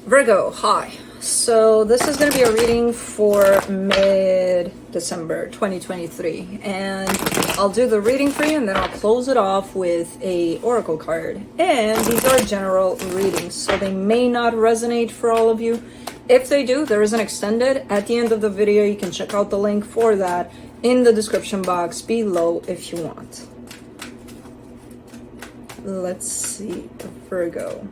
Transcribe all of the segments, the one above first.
Virgo, hi. So this is going to be a reading for mid-December 2023, and I'll do the reading for you and then I'll close it off with a oracle card. And these are general readings, so they may not resonate for all of you. If they do, there is an extended at the end of the video. You can check out the link for that in the description box below if you want. Let's see, Virgo.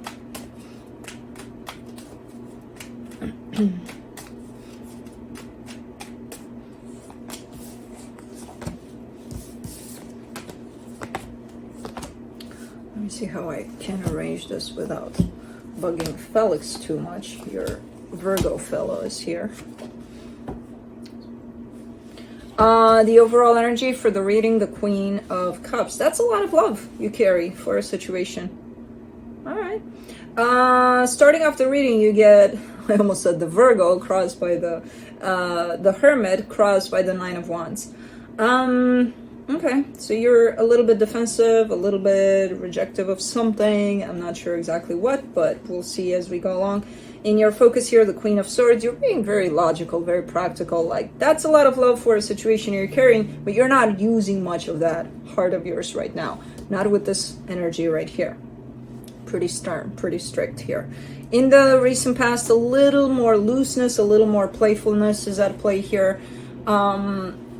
Let me see how I can arrange this without bugging Felix too much. Your Virgo fellow is here. The overall energy for the reading, the Queen of Cups. That's a lot of love you carry for a situation. All right. Starting off the reading, you get, I almost said the Virgo crossed by the Hermit crossed by the Nine of Wands. Okay, so you're a little bit defensive, a little bit rejective of something. I'm not sure exactly what, but we'll see as we go along. In your focus here, the Queen of Swords, you're being very logical, very practical. Like, that's a lot of love for a situation you're carrying, but you're not using much of that heart of yours right now. Not with this energy right here. Pretty stern, pretty strict here. In the recent past, a little more looseness, a little more playfulness is at play here.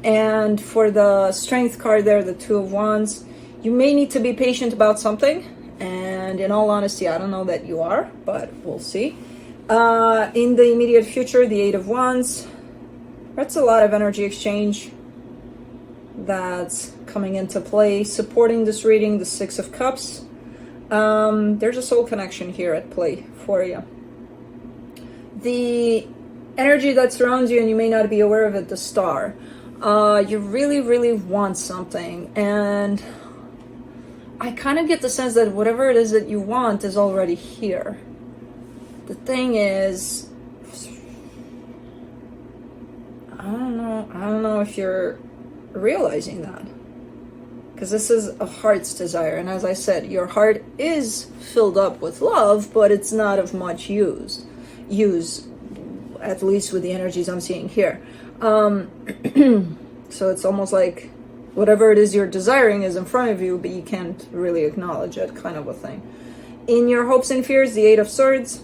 And for the Strength card there, the Two of Wands, you may need to be patient about something. And in all honesty, I don't know that you are, but we'll see. In the immediate future, the Eight of Wands, that's a lot of energy exchange that's coming into play. Supporting this reading, the Six of Cups. There's a soul connection here at play for you. The energy that surrounds you, and you may not be aware of it, the Star. You really, really want something, and I kind of get the sense that whatever it is that you want is already here. The thing is, I don't know if you're realizing that, because this is a heart's desire, and as I said, your heart is filled up with love, but it's not of much use, at least with the energies I'm seeing here. So it's almost like whatever it is you're desiring is in front of you, but you can't really acknowledge it, kind of a thing. In your hopes and fears, the Eight of Swords.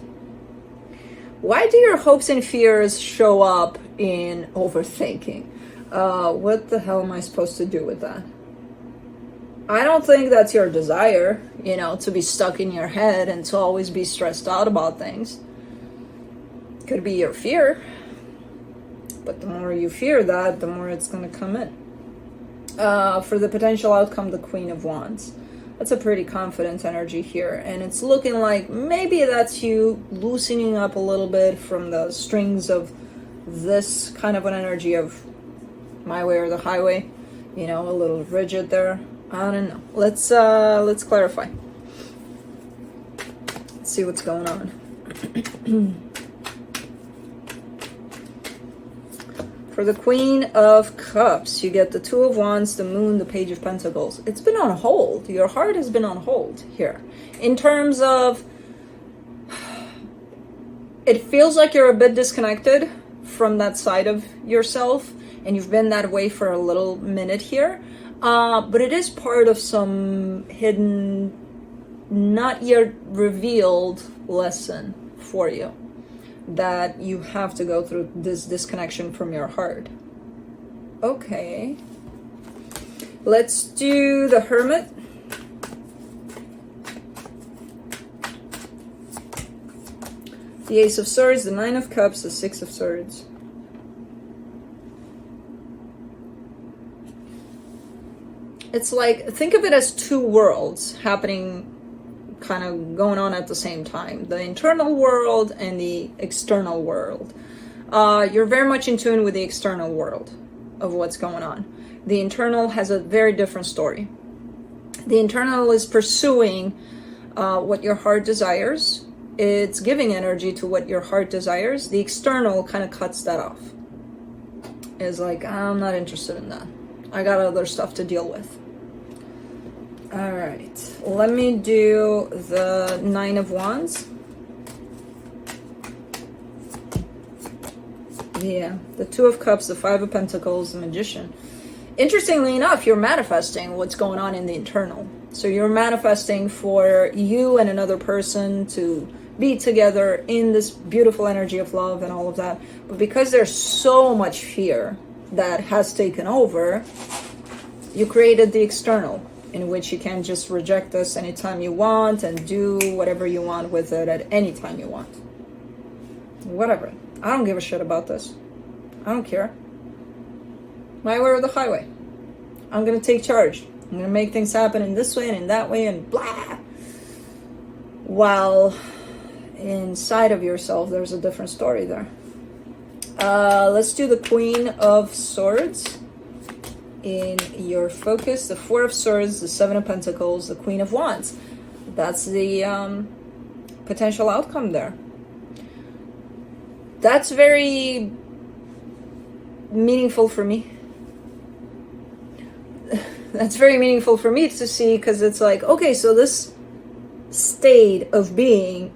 Why do your hopes and fears show up in overthinking? What the hell am I supposed to do with that? I don't think that's your desire, to be stuck in your head and to always be stressed out about things. Could be your fear. But the more you fear that, the more it's going to come in. For the potential outcome, the Queen of Wands. That's a pretty confident energy here. And it's looking like maybe that's you loosening up a little bit from the strings of this kind of an energy of my way or the highway. A little rigid there. I don't know. Let's clarify. Let's see what's going on. For the Queen of Cups, you get the Two of Wands, the Moon, the Page of Pentacles. It's been on hold. Your heart has been on hold here. In terms of, it feels like you're a bit disconnected from that side of yourself, and you've been that way for a little minute here. But it is part of some hidden, not yet revealed lesson for you, that you have to go through this disconnection from your heart. Okay. Let's do the Hermit. The Ace of Swords, the Nine of Cups, the Six of Swords. It's like, think of it as two worlds happening, kind of going on at the same time. The internal world and the external world. You're very much in tune with the external world of what's going on. The internal has a very different story. The internal is pursuing what your heart desires. It's giving energy to what your heart desires. The external kind of cuts that off. It's like, I'm not interested in that. I got other stuff to deal with. All right, let me do the Nine of Wands. Yeah, the Two of Cups, the Five of Pentacles, the Magician. Interestingly enough, you're manifesting what's going on in the internal. So you're manifesting for you and another person to be together in this beautiful energy of love and all of that. But because there's so much fear that has taken over, you created the external, in which you can just reject this anytime you want and do whatever you want with it at any time you want. Whatever. I don't give a shit about this. I don't care. My way or the highway. I'm going to take charge. I'm going to make things happen in this way and in that way and blah. While inside of yourself, there's a different story there. Let's do the Queen of Swords. In your focus, the Four of Swords, the Seven of Pentacles, the Queen of Wands. That's the potential outcome there. That's very meaningful for me. That's very meaningful for me to see, because it's like, okay, so this state of being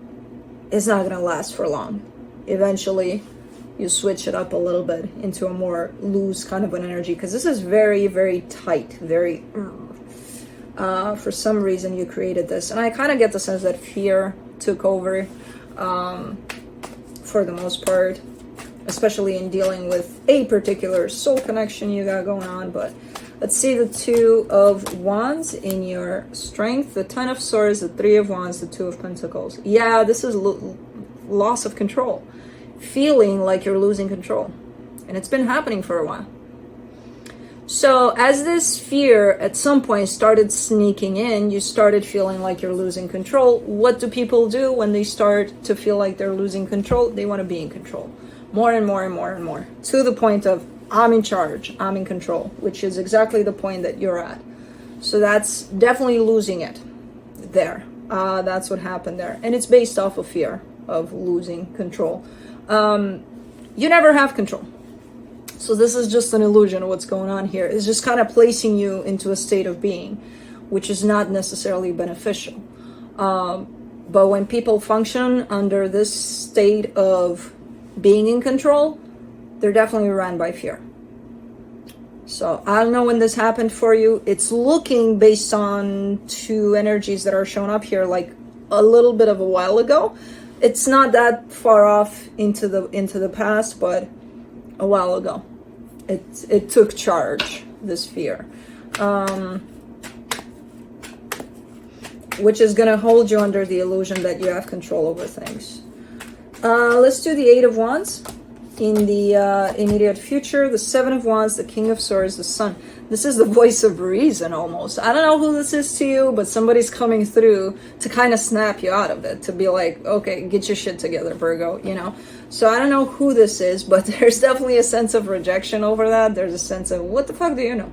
is not going to last for long. Eventually, you switch it up a little bit into a more loose kind of an energy, because this is very, very tight, very for some reason you created this. And I kind of get the sense that fear took over for the most part, especially in dealing with a particular soul connection you got going on. But let's see the Two of Wands in your strength, the Ten of Swords, the Three of Wands, the Two of Pentacles. Yeah, this is loss of control. Feeling like you're losing control, and it's been happening for a while. So as this fear at some point started sneaking in, you started feeling like you're losing control. What do people do when they start to feel like they're losing control? They want to be in control more and more and more and more, to the point of I'm in charge, I'm in control, which is exactly the point that you're at. So that's definitely losing it there. That's what happened there, and it's based off of fear of losing control. You never have control. So this is just an illusion of what's going on here. It's just kind of placing you into a state of being, which is not necessarily beneficial. But when people function under this state of being in control, they're definitely run by fear. So I don't know when this happened for you. It's looking, based on two energies that are showing up here, like a little bit of a while ago. It's not that far off into the past, but a while ago. It took charge, this fear. Which is going to hold you under the illusion that you have control over things. Let's do the Eight of Wands. In the immediate future, the Seven of Wands, the King of Swords, the Sun. This is the voice of reason almost. I don't know who this is to you, but somebody's coming through to kind of snap you out of it, to be like, okay, get your shit together, Virgo, you know? So I don't know who this is, but there's definitely a sense of rejection over that. There's a sense of, what the fuck do you know?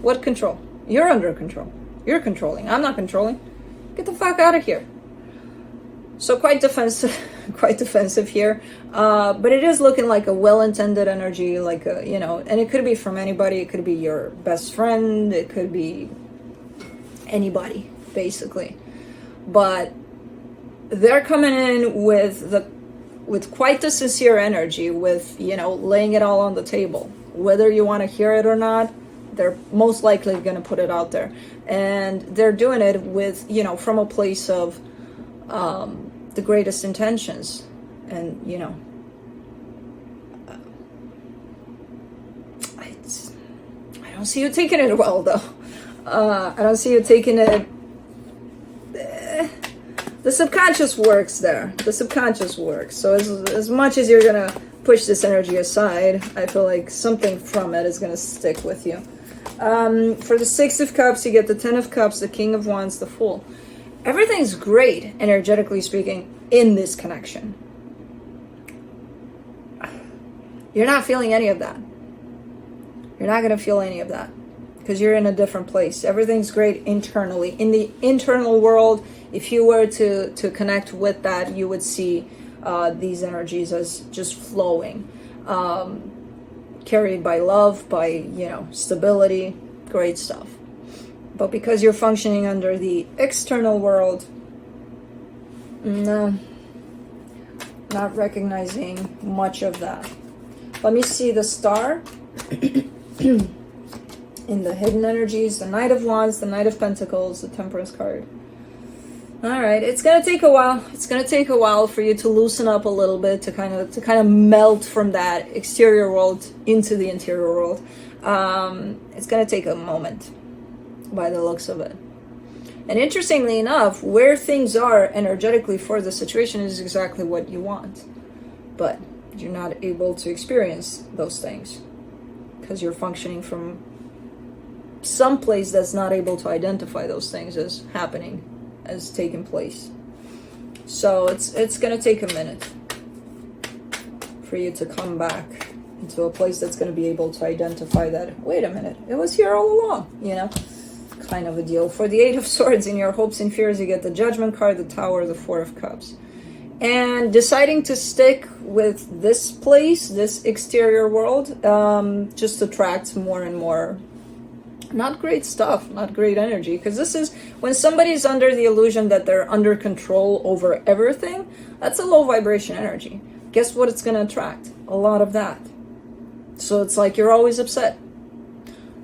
What control? You're under control. You're controlling. I'm not controlling. Get the fuck out of here. So quite defensive here, but it is looking like a well-intended energy, like a, you know, and it could be from anybody. It could be your best friend. It could be anybody, basically. But they're coming in with quite the sincere energy, with, you know, laying it all on the table. Whether you want to hear it or not, they're most likely going to put it out there, and they're doing it with, you know, from a place of the greatest intentions. And, you know, I don't see you taking it well, though. I don't see you taking it. The subconscious works there. The subconscious works. So as much as you're gonna push this energy aside, I feel like something from it is gonna stick with you. For the Six of Cups, you get the Ten of Cups, the King of Wands, the Fool. Everything's great, energetically speaking, in this connection. You're not feeling any of that. You're not going to feel any of that, because you're in a different place. Everything's great internally. In the internal world, if you were to connect with that, you would see these energies as just flowing, carried by love, by, you know, stability, great stuff. But because you're functioning under the external world, no, not recognizing much of that. Let me see the star. In the hidden energies, the Knight of Wands, the Knight of Pentacles, the Temperance card. All right, it's gonna take a while. It's gonna take a while for you to loosen up a little bit, to kind of melt from that exterior world into the interior world. It's gonna take a moment, by the looks of it. And interestingly enough, where things are energetically for the situation is exactly what you want, but you're not able to experience those things because you're functioning from some place that's not able to identify those things as happening, as taking place. So it's gonna take a minute for you to come back into a place that's gonna be able to identify that, wait a minute, it was here all along, you know, kind of a deal. For the Eight of Swords, in your hopes and fears, you get the Judgment card, the Tower, the Four of Cups. And deciding to stick with this place, this exterior world, just attracts more and more not great stuff, not great energy. Because this is when somebody's under the illusion that they're under control over everything, that's a low vibration energy. Guess what it's going to attract? A lot of that. So it's like you're always upset.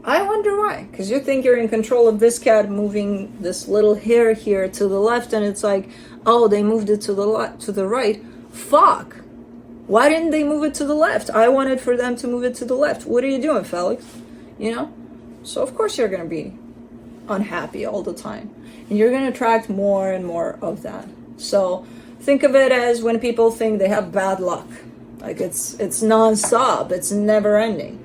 I wonder why. Because you think you're in control of this cat moving this little hair here to the left, and it's like, oh, they moved it to the right. Fuck. Why didn't they move it to the left? I wanted for them to move it to the left. What are you doing, Felix? You know? So of course you're going to be unhappy all the time. And you're going to attract more and more of that. So think of it as when people think they have bad luck. Like it's non-stop. It's never ending.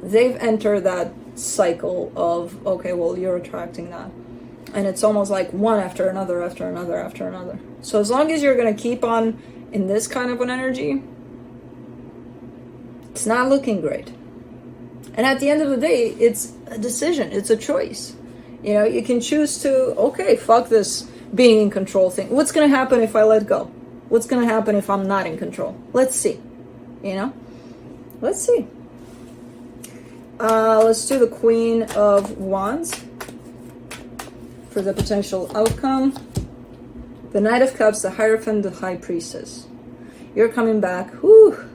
They've entered that cycle of, okay, well, you're attracting that. And it's almost like one after another, after another, after another. So as long as you're going to keep on in this kind of an energy, it's not looking great. And at the end of the day, it's a decision. It's a choice. You know, you can choose to, okay, fuck this being in control thing. What's going to happen if I let go? What's going to happen if I'm not in control? Let's see. You know? Let's see. Let's do the Queen of Wands for the potential outcome. The Knight of Cups, the Hierophant, the High Priestess. You're coming back. Whew.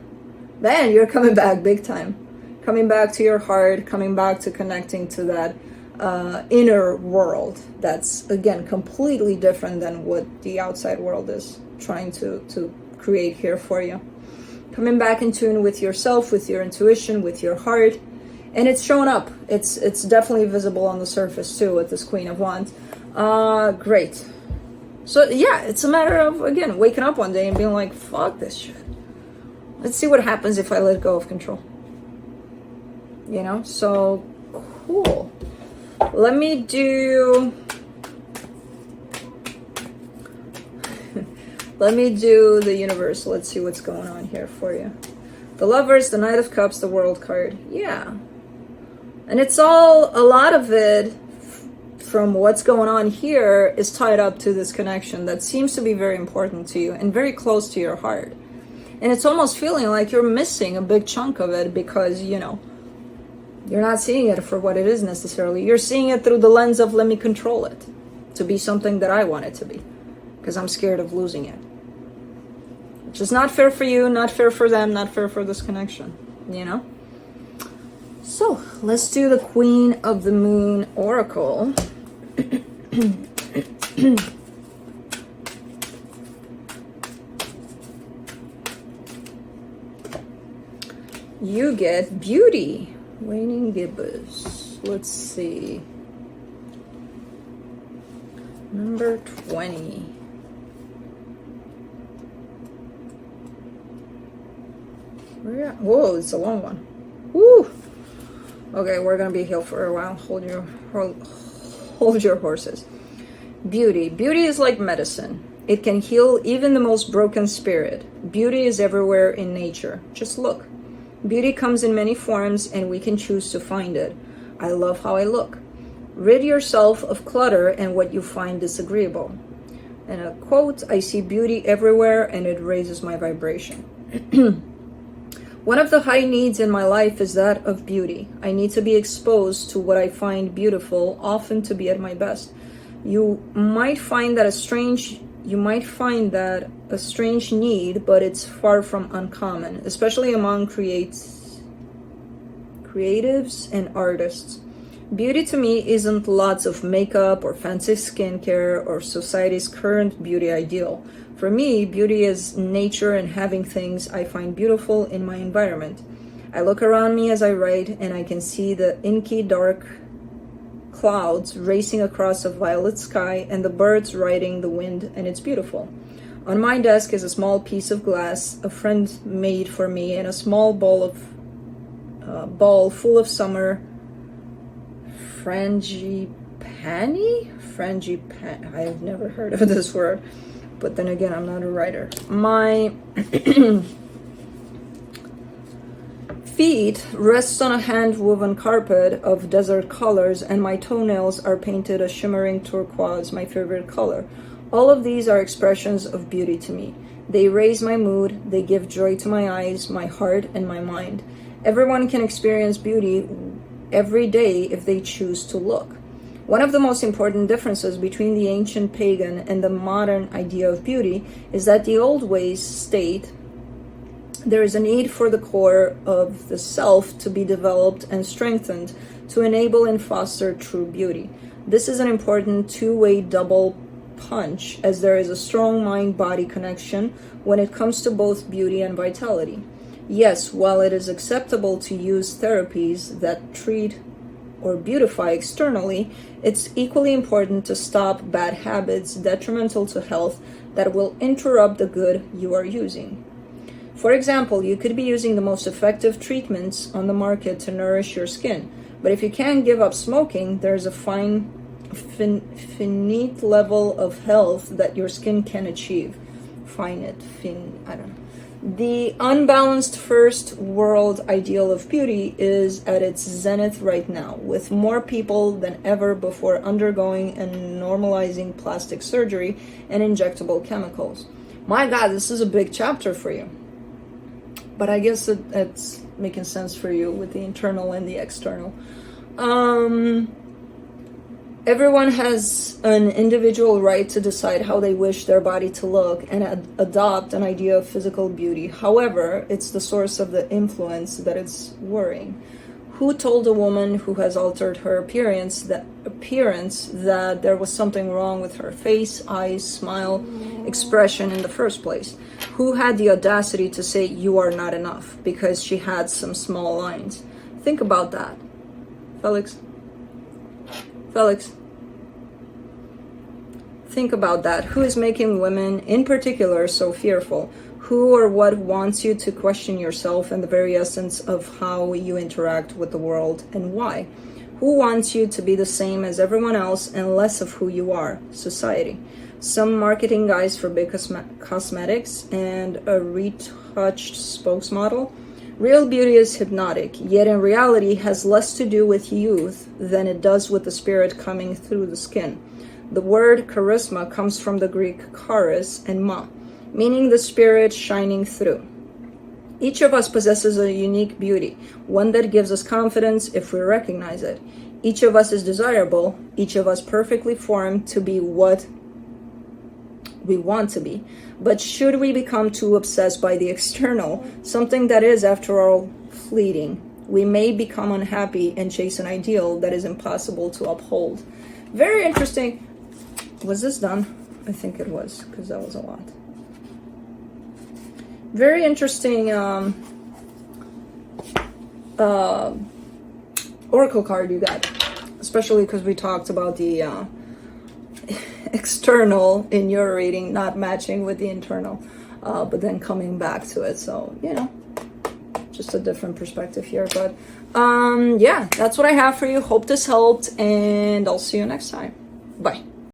Man, you're coming back big time. Coming back to your heart, coming back to connecting to that inner world that's, again, completely different than what the outside world is trying to create here for you. Coming back in tune with yourself, with your intuition, with your heart. And it's showing up. It's definitely visible on the surface too with this Queen of Wands. Great. So yeah, it's a matter of, again, waking up one day and being like, fuck this shit. Let's see what happens if I let go of control. You know, so cool. Let me do the universe. Let's see what's going on here for you. The Lovers, the Knight of Cups, the World card. Yeah. And it's all, a lot of it from what's going on here is tied up to this connection that seems to be very important to you and very close to your heart. And it's almost feeling like you're missing a big chunk of it because, you know, you're not seeing it for what it is necessarily. You're seeing it through the lens of, let me control it to be something that I want it to be because I'm scared of losing it. Which is not fair for you, not fair for them, not fair for this connection, you know? So, let's do the Queen of the Moon Oracle. You get Beauty. Waning Gibbous. Let's see. Number 20. Whoa, it's a long one. Woo! Okay, we're gonna be here for a while. Hold your horses. Beauty. Beauty is like medicine. It can heal even the most broken spirit. Beauty is everywhere in nature. Just look. Beauty comes in many forms and we can choose to find it. I love how I look. Rid yourself of clutter and what you find disagreeable. And a quote, I see beauty everywhere and it raises my vibration. One of the high needs in my life is that of beauty. I need to be exposed to what I find beautiful, often to be at my best. You might find that a strange need, but it's far from uncommon, especially among creatives creatives and artists. Beauty to me isn't lots of makeup or fancy skincare or society's current beauty ideal. For me, beauty is nature and having things I find beautiful in my environment. I look around me as I write and I can see the inky dark clouds racing across a violet sky and the birds riding the wind, and it's beautiful. On my desk is a small piece of glass a friend made for me and a small ball full of summer frangipani? I've never heard of this word, but then again, I'm not a writer. My feet rest on a hand-woven carpet of desert colors, and my toenails are painted a shimmering turquoise, my favorite color. All of these are expressions of beauty to me. They raise my mood, they give joy to my eyes, my heart, and my mind. Everyone can experience beauty every day if they choose to look. One of the most important differences between the ancient pagan and the modern idea of beauty is that the old ways state there is a need for the core of the self to be developed and strengthened to enable and foster true beauty. This is an important two-way double punch, as there is a strong mind-body connection when it comes to both beauty and vitality. Yes, while it is acceptable to use therapies that treat or beautify externally, it's equally important to stop bad habits detrimental to health that will interrupt the good you are using. For example, you could be using the most effective treatments on the market to nourish your skin, but if you can't give up smoking, there's a finite level of health that your skin can achieve. I don't know. The unbalanced first world ideal of beauty is at its zenith right now, with more people than ever before undergoing and normalizing plastic surgery and injectable chemicals. My God, this is a big chapter for you. But I guess it's making sense for you with the internal and the external. Everyone has an individual right to decide how they wish their body to look and adopt an idea of physical beauty. However, it's the source of the influence that is worrying. Who told a woman who has altered her appearance that there was something wrong with her face, eyes, smile, expression in the first place? Who had the audacity to say you are not enough because she had some small lines? Think about that. Felix. Think about that. Who is making women in particular so fearful? Who or what wants you to question yourself and the very essence of how you interact with the world, and why? Who wants you to be the same as everyone else and less of who you are? Society. Some marketing guys for big cosmetics and a retouched spokesmodel. Real beauty is hypnotic, yet in reality has less to do with youth than it does with the spirit coming through the skin. The word charisma comes from the Greek charis and ma, meaning the spirit shining through. Each of us possesses a unique beauty, one that gives us confidence if we recognize it. Each of us is desirable, each of us perfectly formed to be what we want to be. But should we become too obsessed by the external, something that is, after all, fleeting, we may become unhappy and chase an ideal that is impossible to uphold. Very interesting. Was this done? I think it was, because that was a lot. Very interesting oracle card you got, especially because we talked about the external in your reading not matching with the internal, but then coming back to it. So, just a different perspective here. But yeah, that's what I have for you. Hope this helped, and I'll see you next time. Bye.